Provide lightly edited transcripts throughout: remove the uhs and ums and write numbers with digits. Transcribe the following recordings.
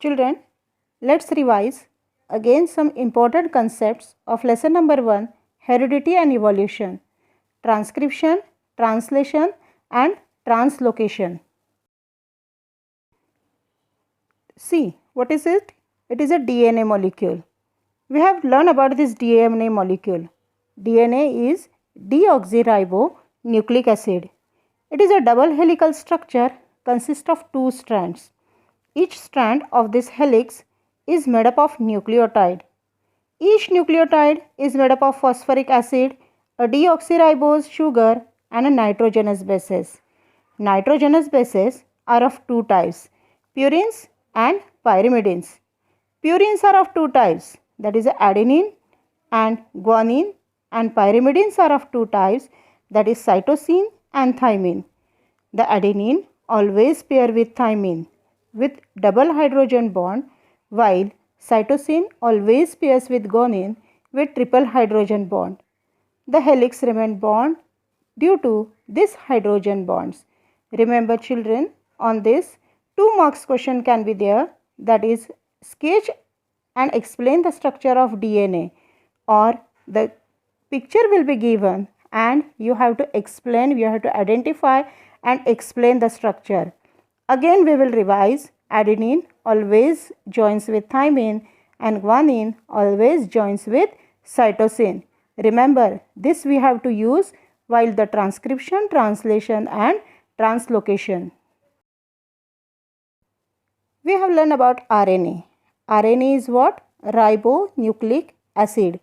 Children, let's revise again some important concepts of lesson number 1, heredity and evolution, transcription, translation and translocation. See, what is it? It is a DNA molecule. We have learned about this DNA molecule. DNA is deoxyribonucleic acid. It is a double helical structure, consists of 2 strands. Each strand of this helix is made up of nucleotide. Each nucleotide is made up of phosphoric acid, a deoxyribose sugar and a nitrogenous bases. Nitrogenous bases are of 2 types, purines and pyrimidines. Purines are of 2 types, that is adenine and guanine, and pyrimidines are of 2 types, that is cytosine and thymine. The adenine always pair with thymine with double hydrogen bond, while cytosine always pairs with guanine with triple hydrogen bond. The helix remain bound due to these hydrogen bonds. Remember children, on this 2 marks question can be there, that is sketch and explain the structure of DNA, or the picture will be given and you have to explain, you have to identify and explain the structure. Again we will revise. Adenine always joins with thymine and guanine always joins with cytosine. Remember, this we have to use while the transcription, translation and translocation. We have learned about RNA. RNA is what? Ribonucleic acid.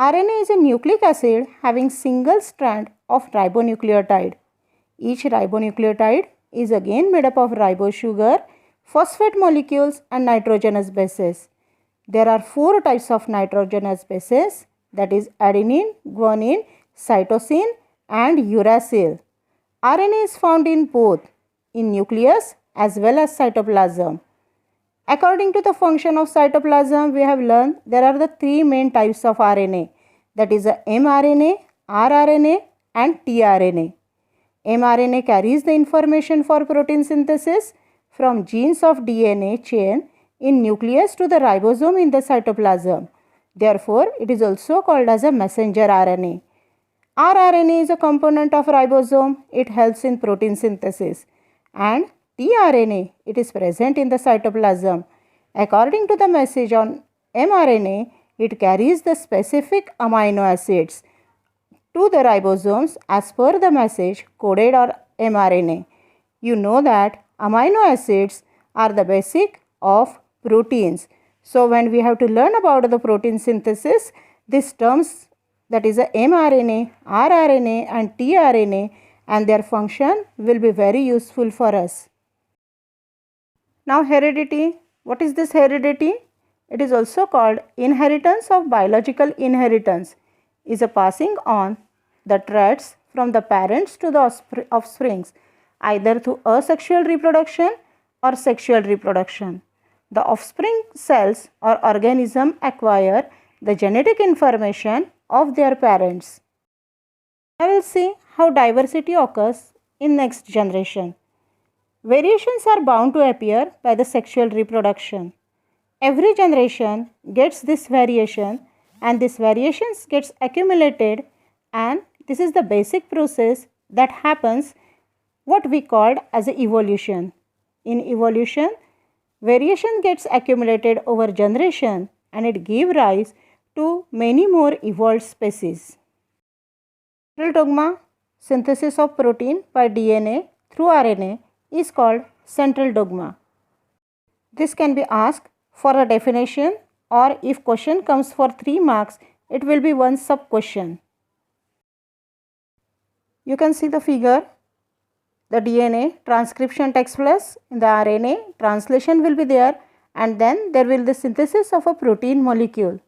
RNA is a nucleic acid having single strand of ribonucleotide. Each ribonucleotide is again made up of ribose sugar, phosphate molecules and nitrogenous bases. There are 4 types of nitrogenous bases, that is adenine, guanine, cytosine and uracil. RNA is found in both in nucleus as well as cytoplasm. According to the function of cytoplasm, we have learned there are the 3 main types of RNA, that is mRNA, rRNA and tRNA. mRNA carries the information for protein synthesis from genes of DNA chain in nucleus to the ribosome in the cytoplasm. Therefore, it is also called as a messenger RNA. rRNA is a component of ribosome. It helps in protein synthesis. And tRNA, it is present in the cytoplasm. According to the message on mRNA, it carries the specific amino acids to the ribosomes as per the message coded on mRNA. You know that amino acids are the basic of proteins. So when we have to learn about the protein synthesis, these terms, that is a mRNA, rRNA and tRNA and their function will be very useful for us. Now heredity. What is this heredity? It is also called inheritance of biological inheritance. Is a passing on the traits from the parents to the offsprings, either through asexual reproduction or sexual reproduction. The offspring cells or organism acquire the genetic information of their parents. I will see how diversity occurs in next generation. Variations are bound to appear by the sexual reproduction. Every generation gets this variation and this variations gets accumulated, and this is the basic process that happens, what we called as a evolution. In evolution, variation gets accumulated over generation and it gives rise to many more evolved species. Central dogma, synthesis of protein by DNA through RNA, is called central dogma. This can be asked for a definition, or if question comes for 3 marks, it will be one sub question. You can see the figure. The DNA transcription takes place, in the RNA translation will be there, and then there will be the synthesis of a protein molecule.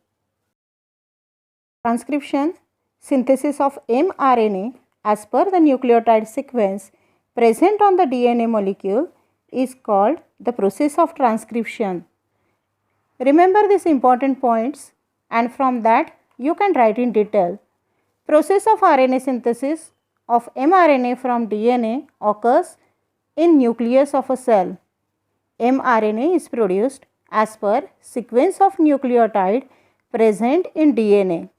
Transcription, synthesis of mRNA as per the nucleotide sequence present on the DNA molecule is called the process of transcription. Remember these important points and from that you can write in detail. Process of RNA synthesis of mRNA from DNA occurs in nucleus of a cell. mRNA is produced as per sequence of nucleotide present in DNA.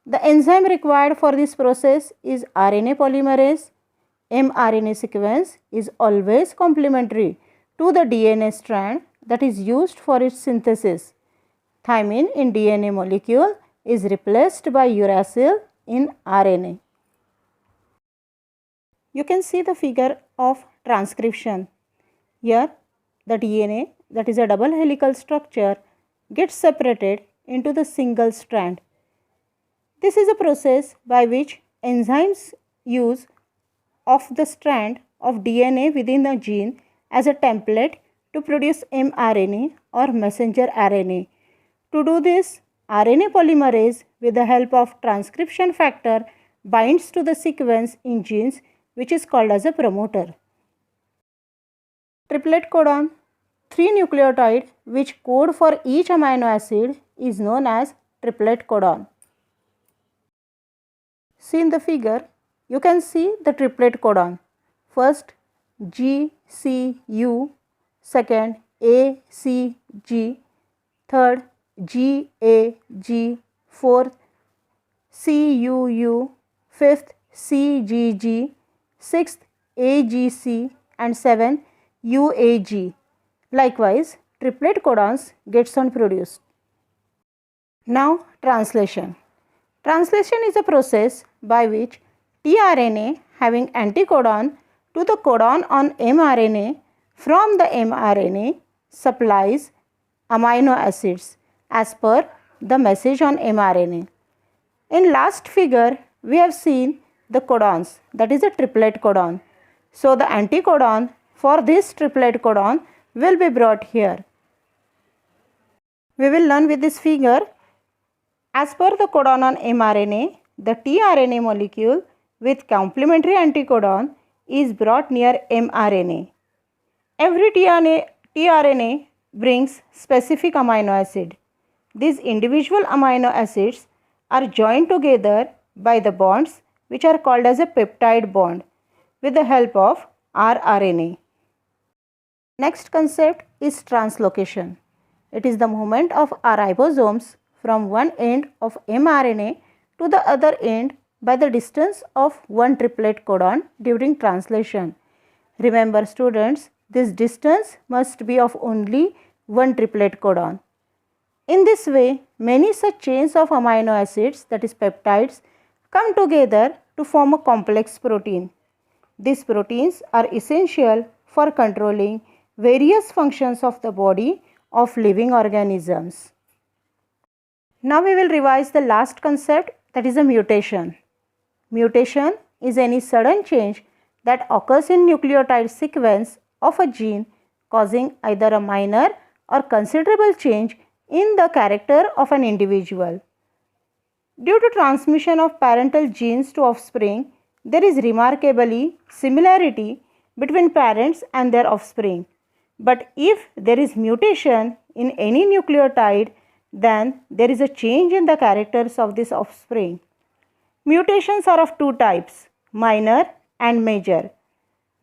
The enzyme required for this process is RNA polymerase. mRNA sequence is always complementary to the DNA strand that is used for its synthesis. Thymine in DNA molecule is replaced by uracil in RNA. You can see the figure of transcription. Here the DNA, that is a double helical structure, gets separated into the single strand. This is a process by which enzymes use of the strand of DNA within a gene as a template to produce mRNA or messenger RNA. To do this, RNA polymerase with the help of transcription factor binds to the sequence in genes which is called as a promoter. Triplet codon, 3 nucleotides which code for each amino acid is known as triplet codon. See in the figure, you can see the triplet codon. First G, C, U, second A, C, G, third G, A, G, fourth C, U, U, fifth C, G, G, sixth A, G, C and seventh U, A, G. Likewise, triplet codons gets on produced. Now translation. Translation is a process by which tRNA having anticodon to the codon on mRNA from the mRNA supplies amino acids as per the message on mRNA. In last figure, we have seen the codons, that is a triplet codon. So the anticodon for this triplet codon will be brought here. We will learn with this figure. As per the codon on mRNA, the tRNA molecule with complementary anticodon is brought near mRNA. Every tRNA brings specific amino acid. These individual amino acids are joined together by the bonds which are called as a peptide bond with the help of rRNA. Next concept is translocation. It is the movement of our ribosomes from one end of mRNA to the other end by the distance of one triplet codon during translation. Remember students, this distance must be of only one triplet codon. In this way, many such chains of amino acids, that is peptides, come together to form a complex protein. These proteins are essential for controlling various functions of the body of living organisms. Now we will revise the last concept, that is a mutation. Mutation is any sudden change that occurs in nucleotide sequence of a gene causing either a minor or considerable change in the character of an individual. Due to transmission of parental genes to offspring, there is remarkably similarity between parents and their offspring. But if there is mutation in any nucleotide, then there is a change in the characters of this offspring. Mutations are of two types, minor and major.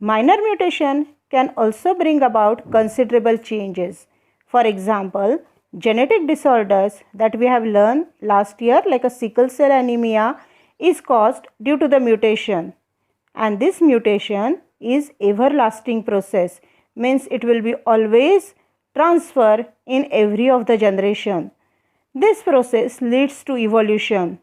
Minor mutation can also bring about considerable changes. For example, genetic disorders that we have learned last year, like a sickle cell anemia, is caused due to the mutation. And this mutation is everlasting process, means it will be always transfer in every of the generation. This process leads to evolution.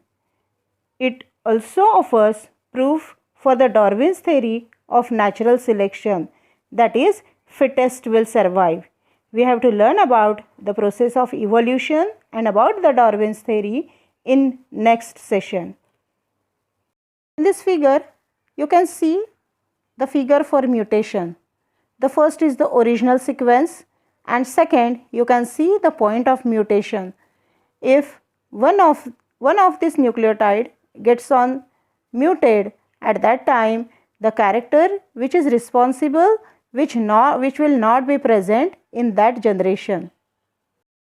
It also offers proof for the Darwin's theory of natural selection, that is, fittest will survive. We have to learn about the process of evolution and about the Darwin's theory in next session. In this figure, you can see the figure for mutation. The first is the original sequence and second you can see the point of mutation. If one of this nucleotide gets on muted, at that time the character which is responsible which will not be present in that generation.